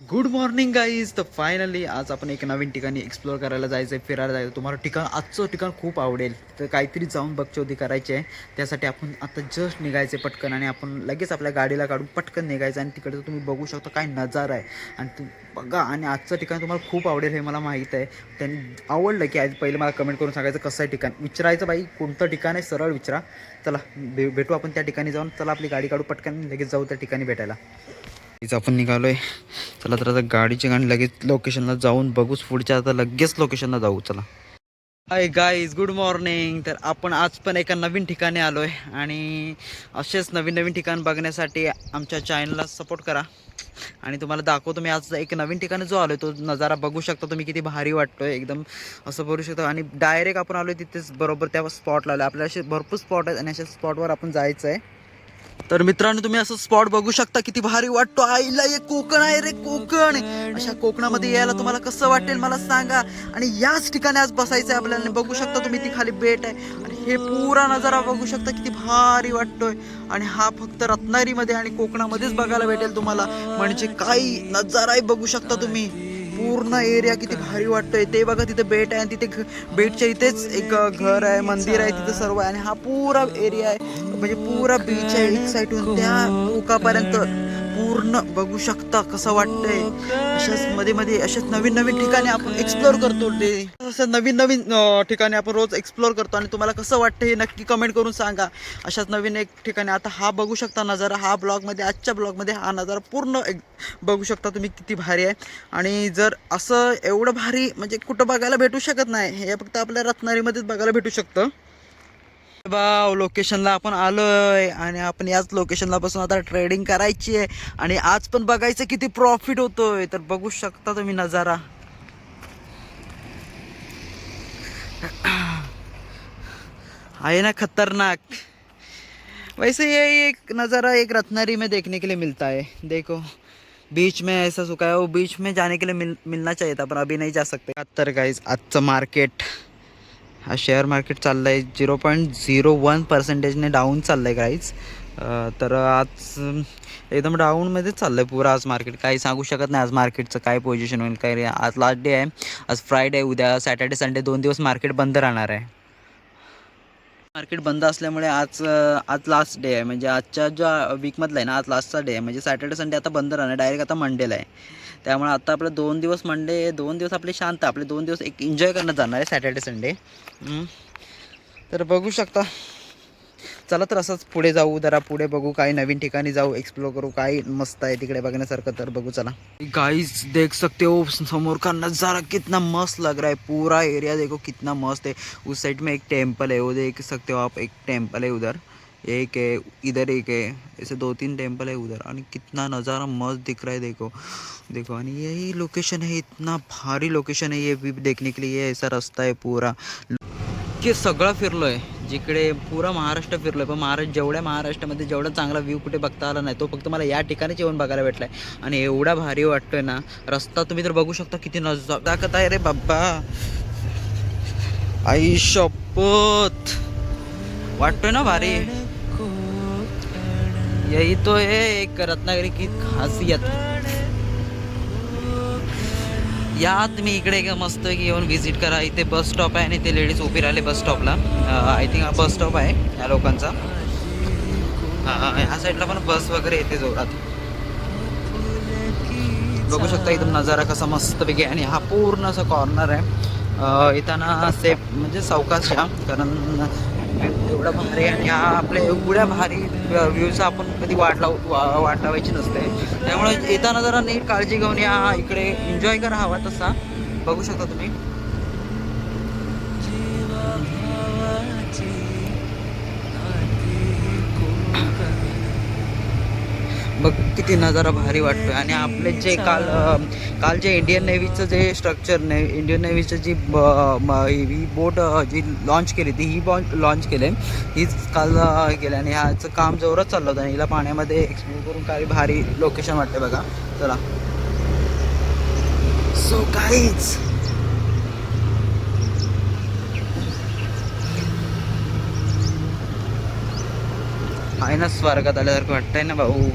Good morning guys. तर finally आज आपण एक नवीन ठिकाणी एक्सप्लोअर करायला जायचं आहे, फिरायला जायचं. तुम्हाला आजचं ठिकाण खूप आवडेल. तर काहीतरी जाऊन बगचौदी करायची आहे. त्यासाठी आपण आता जस्ट निघायचे पटकन आणि आपण लगेच आपल्या गाडीला काढून पटकन निघायचं. आणि तिकडे तुम्ही बघू शकता काय नजारा आहे आणि तू बघा. आणि आजचं ठिकाण तुम्हाला खूप आवडेल हे मला माहीत आहे. त्यांनी आवडलं की आज पहिले मला कमेंट करून सांगायचं कसं आहे ठिकाण. विचारायचं बाई कोणतं ठिकाण आहे, सरळ विचारा. चला भेटू आपण त्या ठिकाणी जाऊन. चला आपली गाडी काढू पटकन, लगेच जाऊ त्या ठिकाणी भेटायला. आपण निघालोय. चला तर आता गाडीची गाणी लगेच लोकेशनला जाऊन बघूच. पुढच्या आता लगेच लोकेशनला जाऊ. चला. Hi guys, good morning. तर आपण आज पण एका नवीन ठिकाणी आलो आहे आणि असेच नवीन नवीन ठिकाण बघण्यासाठी आमच्या चॅनलला सपोर्ट करा. आणि तुम्हाला दाखवतो मी आज एक नवीन ठिकाणी जो आलो आहे तो नजारा बघू शकता तुम्ही, किती भारी वाटतोय एकदम असं बोलू शकतो. आणि डायरेक्ट आपण आलो आहे तिथेच बरोबर त्या स्पॉटला आलो. आपल्याला असे भरपूर स्पॉट आहेत आणि अशा स्पॉटवर आपण जायचं आहे. तर मित्रांनो तुम्ही असं स्पॉट बघू शकता, किती भारी वाटतो. आईला हे कोकण आहे रे, कोकण. अशा कोकणामध्ये यायला तुम्हाला कसं वाटेल मला सांगा. आणि याच ठिकाणी आज बसायचं आहे आपल्याला. बघू शकता तुम्ही ती खाली बेट आहे आणि हे पुरा नजारा बघू शकता, किती भारी वाटतोय. आणि हा फक्त रत्नागिरीमध्ये आणि कोकणामध्येच बघायला भेटेल तुम्हाला. म्हणजे काही नजाराही बघू शकता तुम्ही. पूर्ण एरिया किती भारी वाटतोय. ते बघा तिथे बेट आहे आणि तिथे बेटच्या इथेच एक घर आहे, मंदिर आहे तिथे सर्व आहे. आणि हा पुरा एरिया आहे म्हणजे पुरा बीच आहे एक साईडून त्या टोकापर्यंत पूर्ण बघू शकता कसं वाटतंय. अशाच मध्ये मध्ये अशाच नवीन नवीन ठिकाणी आपण एक्सप्लोर करतो. असं नवीन नवीन ठिकाणी आपण रोज एक्सप्लोर करतो. आणि तुम्हाला कसं वाटतं हे नक्की कमेंट करून सांगा. अशाच नवीन एक ठिकाणी आता हा बघू शकता नजारा. हा ब्लॉगमध्ये, आजच्या ब्लॉगमध्ये हा नजारा पूर्ण बघू शकता तुम्ही, किती भारी आहे. आणि जर असं एवढं भारी म्हणजे कुठं बघायला भेटू शकत नाही, हे फक्त आपल्या रत्नागिरीमध्येच बघायला भेटू शकतं. भाव लोकेशनला आपण आलोय आणि आपण याच लोकेशनला बसून आता ट्रेडिंग करायची आहे. आणि आज पण बघायचं किती प्रॉफिट होतोय. तर बघू शकता तुम्ही नजारा. आहे ना खतरनाक. वैसे ये एक नज़ारा एक रत्नागिरी में देखने के लिए मिलता है. देखो बीच में ऐसा सुखा है, वो बीच में जाने के लिए मिलना चाहिए था, पर अभी नहीं जा सकते. तर गाइस आजचं मार्केट, हा शेअर मार्केट चाललं आहे 0.01%ने डाऊन चाललं आहे गाईज. तर आज एकदम डाऊनमध्येच चाललं आहे पुरा आज मार्केट. काही सांगू शकत नाही आज मार्केटचं काय पोझिशन होईल काय. आज लास्ट डे आहे, आज फ्रायडे, उद्या सॅटर्डे संडे 2 दिवस मार्केट बंद राहणार आहे. मार्केट बंद असल्यामुळे आज आज लास्ट डे आहे. म्हणजे आजच्या ज्या वीकमधला आहे ना, आज लास्टचा डे आहे. म्हणजे सॅटर्डे संडे आता बंद राहणार, डायरेक्ट आता मंडेला आहे. त्यामुळे आता आपलं 2 दिवस मंडे, 2 दिवस आपले शांत, आपले 2 दिवस एक एन्जॉय करण्यात जाणार आहे सॅटर्डे संडे. तर बघू शकता. चला तर असंच पुढे जाऊ, जरा पुढे बघू, काही नवीन ठिकाणी जाऊ, एक्सप्लोर करू, काही मस्त आहे तिकडे बघण्यासारखं. तर बघू चला. गाइस देख सकते हो समोर का नज़ारा कितना मस्त लग रहा है. पूरा एरिया देखो कितना मस्त है. उस साइड में एक टेम्पल है, वो देख सकते हो आप. एक टेम्पल है उधर, एक है इधर, एक है, ऐसे 2-3 टेम्पल है उधर. आणि कितना नज़ारा मस्त दिख रहा है. देखो देखो. आणि यही लोकेशन है, इतना भारी लोकेशन है ये व्यू देखने के लिए. ऐसा रास्ता है पूरा की सगळं फिरलो आहे जिकडे, पुरा महाराष्ट्र फिरलो आहे. पण जेवढ्या महाराष्ट्रामध्ये जेवढा चांगला व्ह्यू कुठे बघता आला नाही, तो फक्त मला या ठिकाणीच येऊन बघायला भेटला आहे. आणि एवढा भारी वाटतोय ना रस्ता. तुम्ही तर बघू शकता किती नजाकत आहे रे बाबा. आई शपथ वाटतोय ना भारी. यही तो है एक रत्नागिरी की खासियत. या तुम्ही इकडे का मस्त की येऊन व्हिजिट करा. इथे बस स्टॉप आहे आणि ते लेडीज उभी राहिले बस स्टॉपला. आय थिंक हा बस स्टॉप आहे या लोकांचा. ह्या साईडला पण बस वगैरे येते जोरात. बघू शकता एकदम नजारा कसा मस्तपैकी. आणि हा पूर्ण असा कॉर्नर आहे. इथं ना सेफ म्हणजे सावकाश या, कारण एवढा भारी. आणि हा आपल्या एवढ्या भारी व्ह्यूचा आपण कधी वाट लावायची नसते. त्यामुळे येताना जरा नीट काळजी घेऊन या, इकडे एन्जॉय करा हवा तसा. बघू शकता तुम्ही. बघ किती नजारा भारी वाटतोय. आणि आपले जे काल जे इंडियन नेव्हीचं जे स्ट्रक्चर, इंडियन नेव्हीचं जी ही बोट जी लॉन्च केली ती, ही लॉन्च केले, हीच काल केली. आणि ह्याचं काम जोरात चाललं होतं. आणि हिला पाण्यामध्ये एक्सप्लोर करून काही भारी लोकेशन वाटते बघा. चला. सो गाईज आहे ना, स्वर्गात आल्यासारखं वाटतंय ना भाऊ.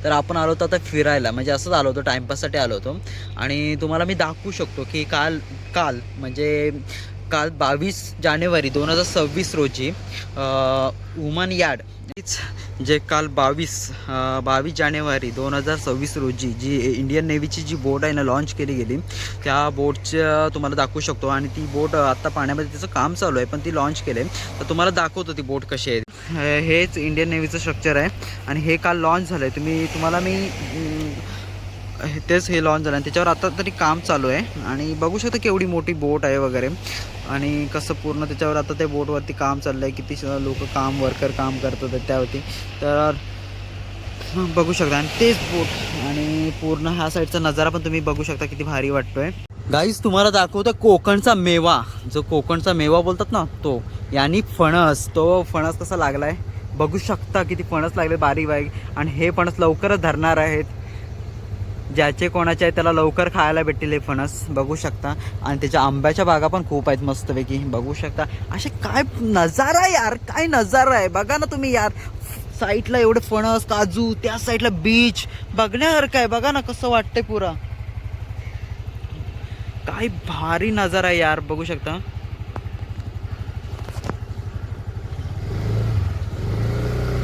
तर आपण आलो होतो आता फिरायला, म्हणजे असंच आलो होतो, टाईमपाससाठी आलो होतो. आणि तुम्हाला मी दाखवू शकतो की काल काल म्हणजे काल 22 जानेवारी 2026 रोजी वुमन यार्ड जे काल 22 जानेवारी 2026 रोजी जी इंडियन नेव्हीची जी बोट आहे ना लॉन्च केली गेली, त्या बोटचं तुम्हाला दाखवू शकतो. आणि ती बोट आत्ता पाण्यामध्ये तिचं काम चालू आहे, पण ती लॉन्च केले तर तुम्हाला दाखवतो ती बोट कशी आहे. हेच इंडियन नेव्हीचं स्ट्रक्चर आहे आणि हे काल लॉन्च झालं आहे. तुम्हाला मी तेच हे लॉन्च झालं आणि त्याच्यावर आता तरी काम चालू आहे. आणि बघू शकता केवढी मोठी बोट आहे वगैरे, आणि कसं पूर्ण त्याच्यावर आता त्या बोटवरती काम चाललं आहे. किती लोक वर्कर काम करतात त्यावरती, तर बघू शकता. आणि तेच बोट आणि पूर्ण ह्या साईडचा नजारा पण तुम्ही बघू शकता किती भारी वाटतोय. गाईज तुम्हाला दाखवतो कोकणचा मेवा, जो कोकणचा मेवा बोलतात ना तो, यानी फणस. तो फणस कसा लागलाय बघू शकता, किती फणस लागले बारीक बारीक. आणि हे फणस लवकरच धरणार आहेत, ज्याचे कोणाचे आहे त्याला लवकर खायला भेटतील हे फणस, बघू शकता. आणि त्याच्या आंब्याच्या बागा पण खूप आहेत मस्तपैकी, बघू शकता. असे काय नजारा यार, काय नजारा आहे बघा ना तुम्ही यार. साईडला एवढे फणस, काजू, त्या साईडला बीच बघण्यासारखं आहे. बघा ना कसं वाटतंय पुरा, काय भारी नजारा आहे यार, बघू शकता.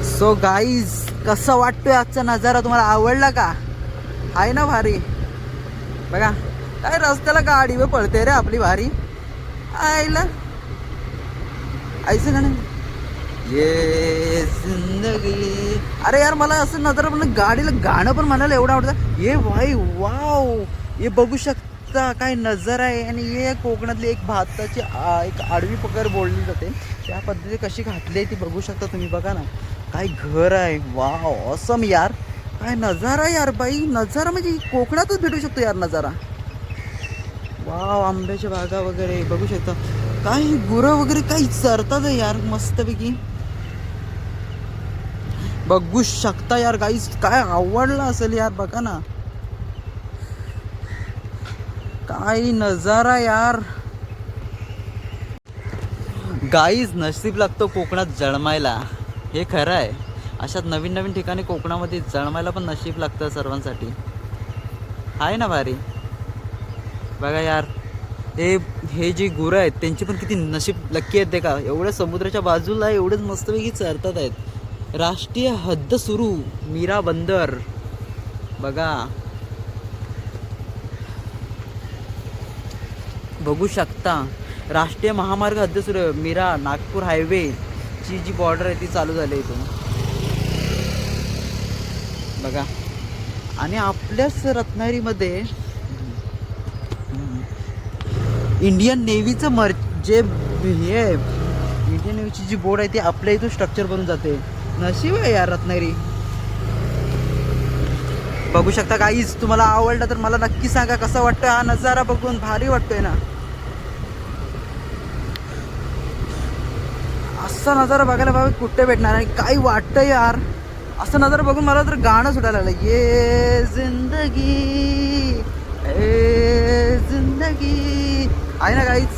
सो गाईज कसं वाटतोय आजचा नजारा, तुम्हाला आवडला का? आहे ना भारी. बघा काय रस्त्याला गाडी वे पळते रे आपली भारी आईला. ऐसे गाणं ये जिंदगी. अरे यार मला असं नजर पण गाडीला गाणं पण म्हणायला एवढं आवडतं. ये भाई वाव, हे बघू शकता काय नजर आहे. आणि हे कोकणातली एक भाताची एक आडवी पकड बोलली जाते, त्या पद्धती कशी घातली आहे ती बघू शकता तुम्ही. बघा ना काय घर आहे, वाव ऑसम यार, काय नजारा यार बाई. नजारा म्हणजे कोकणातच भेटू शकतो यार नजारा. वाव आंब्याच्या बागा वगैरे बघू शकता. काय गुरं वगैरे काही चरतात यार मस्तपैकी, बघू शकता यार गाईस. काय आवडलं असेल यार, बघा ना काय नजारा यार. गाईज नशीब लागतो कोकणात जन्मायला, हे खरं आहे. अशात नवीन नवीन ठिकाणी कोकणामध्ये जन्मायला पण नशीब लागतं सर्वांसाठी, आहे ना भारी. बघा यार हे जे गुरं आहेत त्यांची पण किती नशीब लक्की आहेत ते का, एवढ्या समुद्राच्या बाजूला एवढेच मस्तपैकी चरतात आहेत. राष्ट्रीय हद्द सुरू मीरा बंदर, बघा बघू शकता. राष्ट्रीय महामार्ग हद्द सुरू मीरा नागपूर हायवे ची जी बॉर्डर आहे ती चालू झाली आहे इथून, बघा. आणि आपल्याच रत्नागिरीमध्ये इंडियन नेव्हीचं जे हे आहे, इंडियन नेव्हीची जी बोर्ड आहे ती आपल्या इथून स्ट्रक्चर बनून जाते. नशीब आहे यार रत्नागिरी, बघू शकता. काहीच तुम्हाला आवडलं तर मला नक्की सांगा कसा वाटतोय हा नजारा बघून, भारी वाटतोय ना. असा नजारा बघायला बाबा कुठे भेटणार. आणि काय वाटतंय यार असं नजारा बघून मला तर गाणं सुटायला लागलं, ये जिंदगी ए जिंदगी, आहे ना काहीच.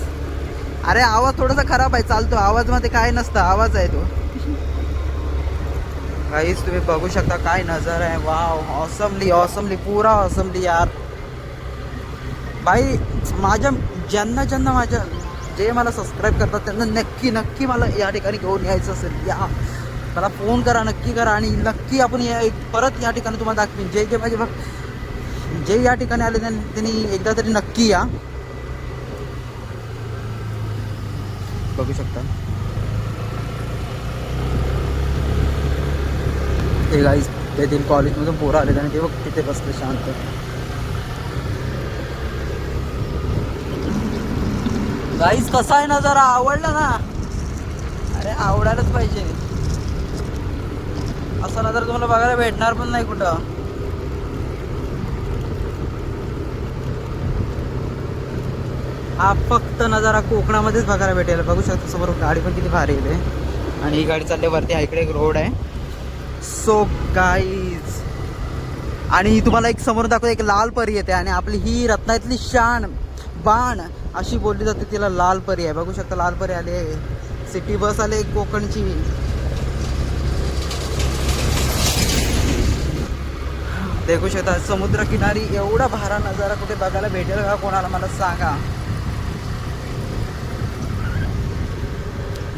अरे आवाज थोडासा खराब आहे, चालतो आवाज मध्ये काय नसतं, आवाज आहे तो. काहीच तुम्ही बघू शकता काय नजारा आहे. वाव ऑसमली ऑसमली पुरा ऑसमली यार भाई. ज्यांना माझ्या जे मला सबस्क्राईब करतात त्यांना नक्की नक्की मला या ठिकाणी घेऊन यायचं असेल या मला फोन करा, नक्की करा. आणि नक्की आपण परत या ठिकाणी तुम्हाला दाखवीन. जे या ठिकाणी आले त्यांनी एकदा तरी नक्की या, बघू शकता. ते गाईज ते 3 कॉलेजमधून पोरं आले आणि ते बघ तिथे बसले शांत. गाईज कसा आहे ना, जरा आवडला ना. अरे आवडायलाच पाहिजे, असा नजर तुम्हाला बघायला भेटणार पण नाही कुठं. हा फक्त नजारा कोकणामध्येच बघायला भेटेल. बघू शकता समोर गाडी पण किती भारी आहे, आणि ही गाडी चालली वरती. हा इकडे एक रोड आहे. सो गाईज आणि तुम्हाला एक समोर दाखवतो, एक लाल परी येते. आणि आपली ही रत्नागिरीतली शान बाण अशी बोलली जाते, तिला लाल परी आहे. बघू शकता लाल परी आली आहे. सिटी बस आली कोकणची. देखू शकता समुद्रकिनारी एवढा भारा नजारा कुठे बघायला भेटेल का कोणाला मला सांगा.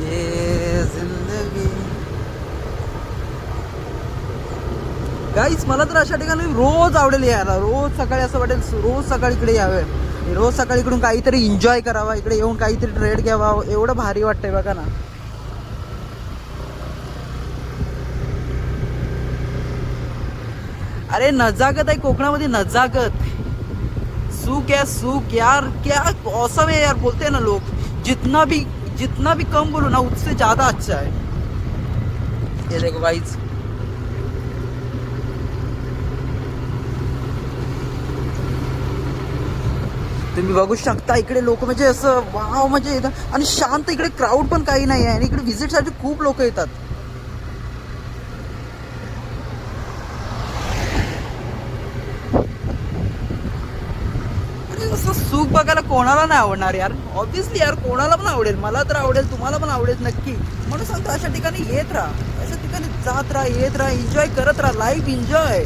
ये जिंदगी गाईच मला तर अशा ठिकाणी रोज आवडेल यायला. रोज सकाळी असं वाटेल रोज सकाळी इकडे यावे. रोज सकाळी इकडून काहीतरी एन्जॉय करावा, इकडे येऊन काहीतरी ट्रेड घ्यावा. एवढं भारी वाटतंय बघा ना. अरे नजाकत आहे कोकणामध्ये, नजाकत. सूख है सूख यार, क्या औसम है यार. बोलते हैं ना लोग, जितना भी कम बोलो ना उससे ज्यादा अच्छा है. ये देखो गाइस, तुम्ही बघू शकता इकडे लोक म्हणजे असं वाव म्हणजे येतात आणि शांत. इकडे क्राऊड पण काही नाही आहे आणि इकडे व्हिजिटसाठी खूप लोक येतात. असं सुख बघायला कोणाला नाही आवडणार यार. ऑब्विसली यार कोणाला पण आवडेल, मला तर आवडेल, तुम्हाला पण आवडेल नक्की. म्हणून सांगतो अशा ठिकाणी येत राहा, अशा ठिकाणी जात राहा, येत राहा, एन्जॉय करत राहा. लाईफ एन्जॉय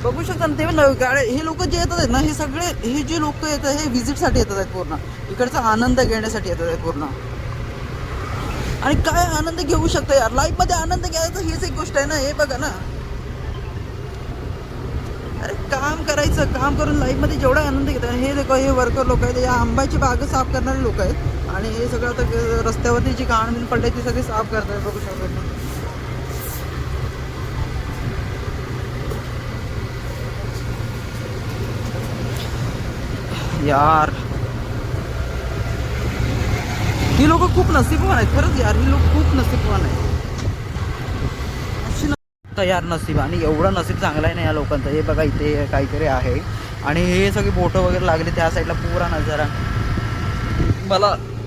बघू शकता ना. ते गाड्या हे लोक जे येतात आहेत ना, हे सगळे हे जे लोक येतात हे व्हिजिटसाठी येतात आहेत पूर्ण. इकडचा आनंद घेण्यासाठी येतात आहेत पूर्ण. आणि काय आनंद घेऊ शकता यार लाईफमध्ये. आनंद घ्यायचा हीच एक गोष्ट आहे ना. हे बघा ना, अरे काम करायचं, काम करून लाईफमध्ये जेवढा आनंद घेतात. हे लोक, हे वर्कर लोक आहेत, या आंब्याची बाग साफ करणारे लोक आहेत. आणि हे सगळं आता रस्त्यावरती जी घाण बिन पडली ती सगळी साफ करतात. बघू शकतो यार. ही लोक खूप नसीबवान आहेत खरंच यार. ही लोक खूप नसीबवान आहेत. अशी यार नसीब, आणि एवढं नसीब चांगलं आहे ना या लोकांचं. हे बघा इथे काहीतरी आहे आणि हे सगळे बोटं वगैरे लागले त्या साईडला. पुरा नजारा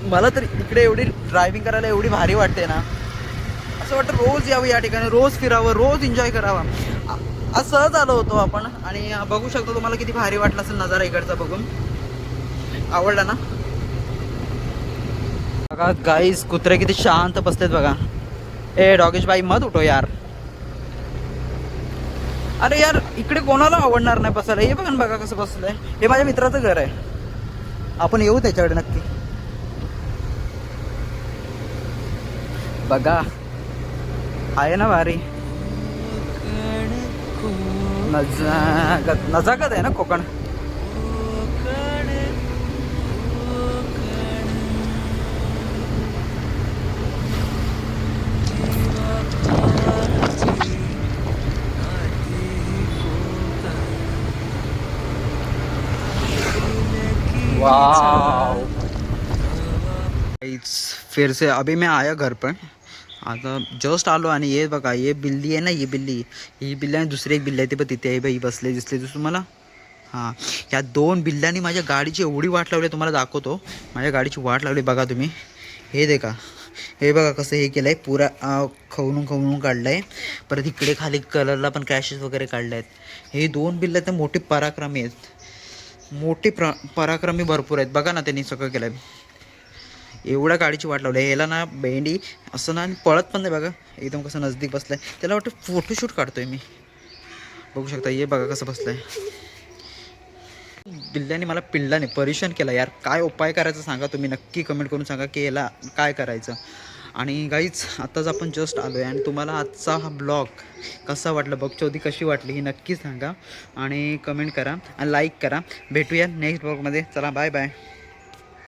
मला तर इकडे एवढी ड्रायव्हिंग करायला एवढी भारी वाटते ना. असं वाटतं रोज यावं या ठिकाणी, रोज फिरावं, रोज एन्जॉय करावा. आज सहज आलो होतो आपण आणि बघू शकतो. तुम्हाला किती भारी वाटलं असेल नजारा इकडचा बघून. आवडला ना. बघा गाईस, कुत्रे किती शांत बसलेत बघा. ए डॉगेश बाई मत उठो यार. अरे यार इकडे कोणाला आवडणार नाही बसायला. हे बघा बघा कसं बसलंय. हे माझ्या मित्राचं घर आहे. आपण येऊ त्याच्याकडे नक्की. बघा आहे ना भारी. नजाकत आहे ना कोकण. वाव. फिर से अभी मैं आया घर पर. आता जस्ट आलो आणि ये बघा, ये बिल्ली आहे ना, ही बिल्ली आणि दुसरी एक बिल्ली आहे ती पण तिथे आहे बाई बसले. दिसले तुम्हाला. हां, या दोन बिल्ल्यांनी माझ्या गाडीची एवढी वाट लावली. तुम्हाला दाखवतो माझ्या गाडीची वाट लावली. बघा तुम्ही हे देखा. हे बघा कसं हे केलं आहे. पुरा खवणून काढलं आहे. परत इकडे खाली कलरला पण क्रॅशेस वगैरे काढले आहेत. हे दोन बिल्ले तर मोठे पराक्रमी आहेत. मोठे पराक्रमी भरपूर आहेत. बघा ना त्यांनी सगळं केलं आहे. एवढ्या गाडीची वाट लावली. ह्याला ना भेंडी असं ना पळत पण नाही. बघा एकदम कसं नजदीक बसलं आहे. त्याला वाटतं फोटोशूट काढतोय मी. बघू शकता हे बघा कसं बसलं आहे. बिल्ल्याने मला पिल्लाने परेशान केला यार. काय उपाय करायचा सांगा तुम्ही, नक्की कमेंट करून सांगा की याला काय करायचं. आणि गाईच आत्ताच आपण जस्ट आलो आहे आणि तुम्हाला आजचा हा ब्लॉग कसा वाटला, बगचौदी कशी वाटली ही नक्की सांगा आणि कमेंट करा आणि लाईक करा. भेटूया नेक्स्ट ब्लॉगमध्ये. चला बाय बाय.